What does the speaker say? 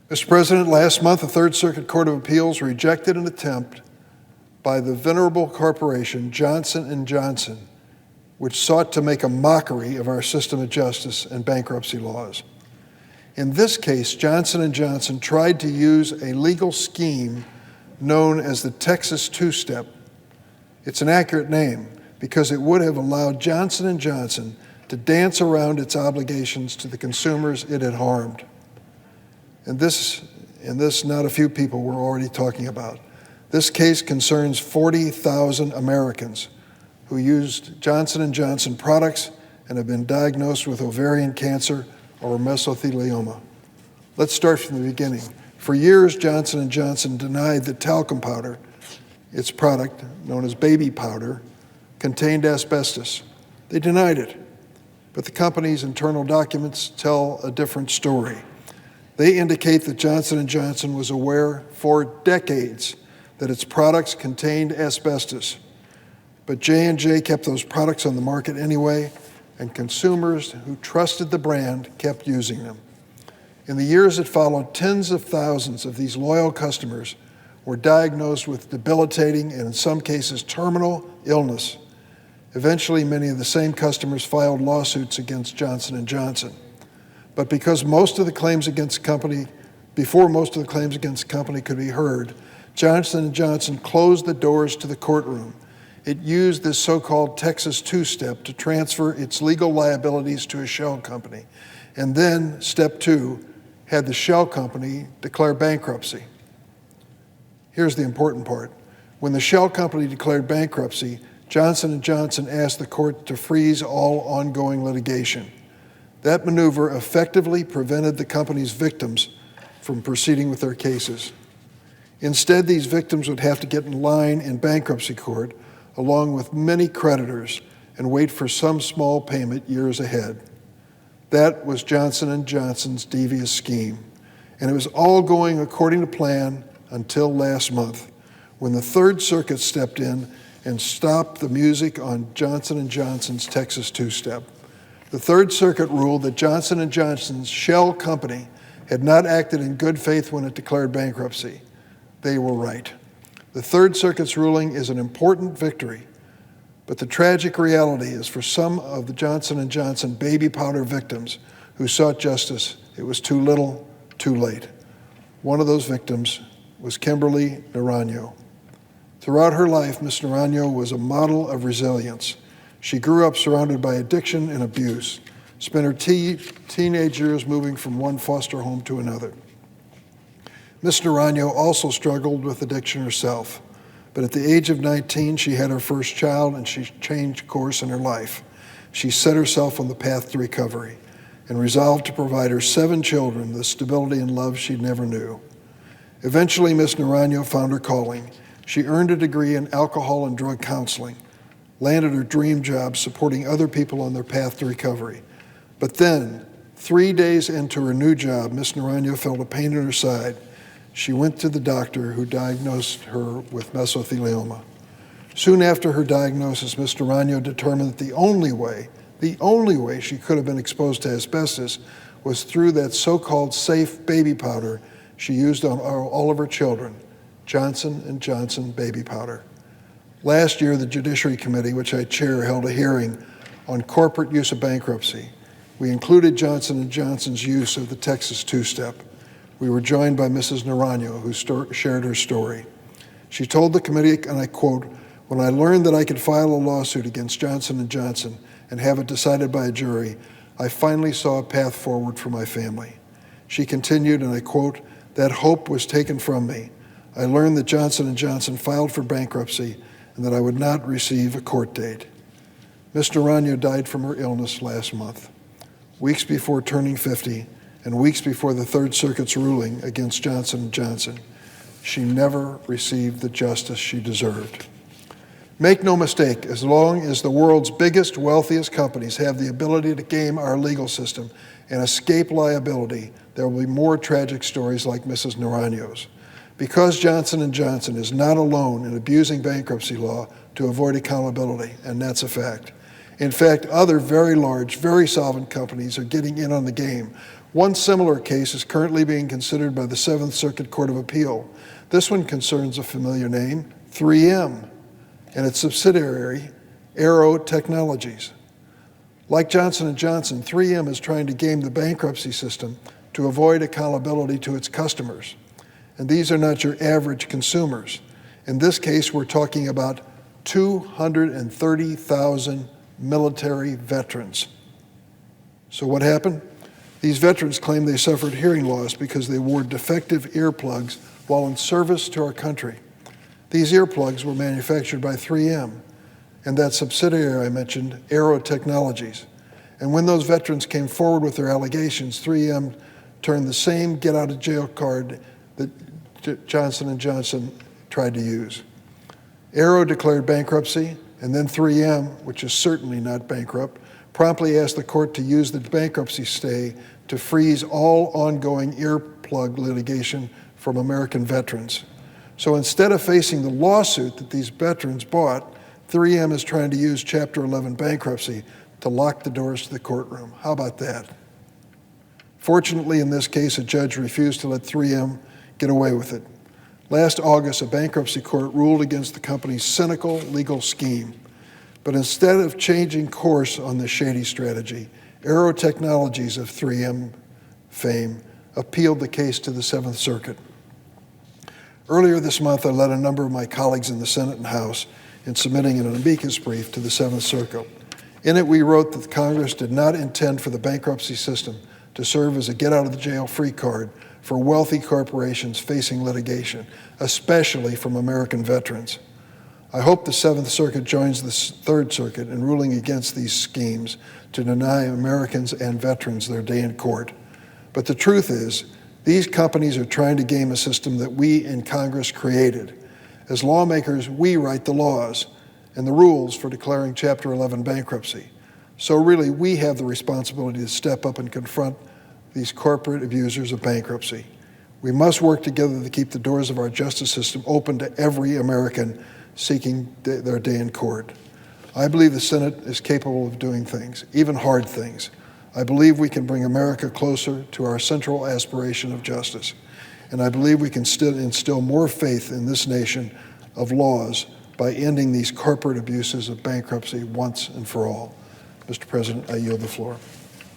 Mr. President, last month, the Third Circuit Court of Appeals rejected an attempt by the venerable corporation Johnson & Johnson, which sought to make a mockery of our system of justice and bankruptcy laws. In this case, Johnson & Johnson tried to use a legal scheme known as the Texas Two-Step. It's an accurate name because it would have allowed Johnson & Johnson to dance around its obligations to the consumers it had harmed. And this not a few people were already talking about. This case concerns 40,000 Americans who used Johnson & Johnson products and have been diagnosed with ovarian cancer or mesothelioma. Let's start from the beginning. For years, Johnson & Johnson denied that talcum powder, its product known as baby powder, contained asbestos. They denied it, but the company's internal documents tell a different story. They indicate that Johnson & Johnson was aware for decades that its products contained asbestos, but J&J kept those products on the market anyway, and consumers who trusted the brand kept using them. In the years that followed, tens of thousands of these loyal customers were diagnosed with debilitating and in some cases terminal illness. Eventually, many of the same customers filed lawsuits against Johnson & Johnson. But because before most of the claims against the company could be heard, Johnson & Johnson closed the doors to the courtroom. It used this so-called Texas Two-Step to transfer its legal liabilities to a shell company. And then, step two, had the shell company declare bankruptcy. Here's the important part. When the shell company declared bankruptcy, Johnson & Johnson asked the court to freeze all ongoing litigation. That maneuver effectively prevented the company's victims from proceeding with their cases. Instead, these victims would have to get in line in bankruptcy court along with many creditors and wait for some small payment years ahead. That was Johnson & Johnson's devious scheme, and it was all going according to plan until last month, when the Third Circuit stepped in and stopped the music on Johnson & Johnson's Texas Two-Step. The Third Circuit ruled that Johnson & Johnson's shell company had not acted in good faith when it declared bankruptcy. They were right. The Third Circuit's ruling is an important victory, but the tragic reality is for some of the Johnson & Johnson baby powder victims who sought justice, it was too little, too late. One of those victims was Kimberly Naranjo. Throughout her life, Ms. Naranjo was a model of resilience. She grew up surrounded by addiction and abuse, spent her teenage years moving from one foster home to another. Ms. Naranjo also struggled with addiction herself, but at the age of 19, she had her first child and she changed course in her life. She set herself on the path to recovery and resolved to provide her 7 children the stability and love she never knew. Eventually, Ms. Naranjo found her calling. She earned a degree in alcohol and drug counseling, landed her dream job supporting other people on their path to recovery. But then, 3 days into her new job, Ms. Naranjo felt a pain in her side. She went to the doctor who diagnosed her with mesothelioma. Soon after her diagnosis, Ms. Naranjo determined that the only way she could have been exposed to asbestos was through that so-called safe baby powder she used on all of her children, Johnson & Johnson baby powder. Last year, the Judiciary Committee, which I chair, held a hearing on corporate use of bankruptcy. We included Johnson & Johnson's use of the Texas Two-Step. We were joined by Mrs. Naranjo, who shared her story. She told the committee, and I quote, "When I learned that I could file a lawsuit against Johnson & Johnson and have it decided by a jury, I finally saw a path forward for my family." She continued, and I quote, "That hope was taken from me. I learned that Johnson & Johnson filed for bankruptcy and that I would not receive a court date." Ms. Naranjo died from her illness last month, weeks before turning 50 and weeks before the Third Circuit's ruling against Johnson & Johnson. She never received the justice she deserved. Make no mistake, as long as the world's biggest, wealthiest companies have the ability to game our legal system and escape liability, there will be more tragic stories like Mrs. Naranjo's. Because Johnson & Johnson is not alone in abusing bankruptcy law to avoid accountability, and that's a fact. In fact, other very large, very solvent companies are getting in on the game, One similar case is currently being considered by the Seventh Circuit Court of Appeal. This one concerns a familiar name, 3M, and its subsidiary, Aero Technologies. Like Johnson & Johnson, 3M is trying to game the bankruptcy system to avoid accountability to its customers. And these are not your average consumers. In this case, we're talking about 230,000 military veterans. So what happened? These veterans claim they suffered hearing loss because they wore defective earplugs while in service to our country. These earplugs were manufactured by 3M and that subsidiary I mentioned, Aero Technologies. And when those veterans came forward with their allegations, 3M turned the same get-out-of-jail card that Johnson & Johnson tried to use. Aero declared bankruptcy, and then 3M, which is certainly not bankrupt, promptly asked the court to use the bankruptcy stay to freeze all ongoing earplug litigation from American veterans. So instead of facing the lawsuit that these veterans bought, 3M is trying to use Chapter 11 bankruptcy to lock the doors to the courtroom. How about that? Fortunately, in this case, a judge refused to let 3M get away with it. Last August, a bankruptcy court ruled against the company's cynical legal scheme. But instead of changing course on this shady strategy, Aero Technologies of 3M fame appealed the case to the Seventh Circuit. Earlier this month, I led a number of my colleagues in the Senate and House in submitting an amicus brief to the Seventh Circuit. In it, we wrote that Congress did not intend for the bankruptcy system to serve as a get-out-of-the-jail-free card for wealthy corporations facing litigation, especially from American veterans. I hope the Seventh Circuit joins the Third Circuit in ruling against these schemes to deny Americans and veterans their day in court. But the truth is, these companies are trying to game a system that we in Congress created. As lawmakers, we write the laws and the rules for declaring Chapter 11 bankruptcy. So really, we have the responsibility to step up and confront these corporate abusers of bankruptcy. We must work together to keep the doors of our justice system open to every American seeking their day in court. I believe the Senate is capable of doing things, even hard things. I believe we can bring America closer to our central aspiration of justice. And I believe we can still instill more faith in this nation of laws by ending these corporate abuses of bankruptcy once and for all. Mr. President, I yield the floor.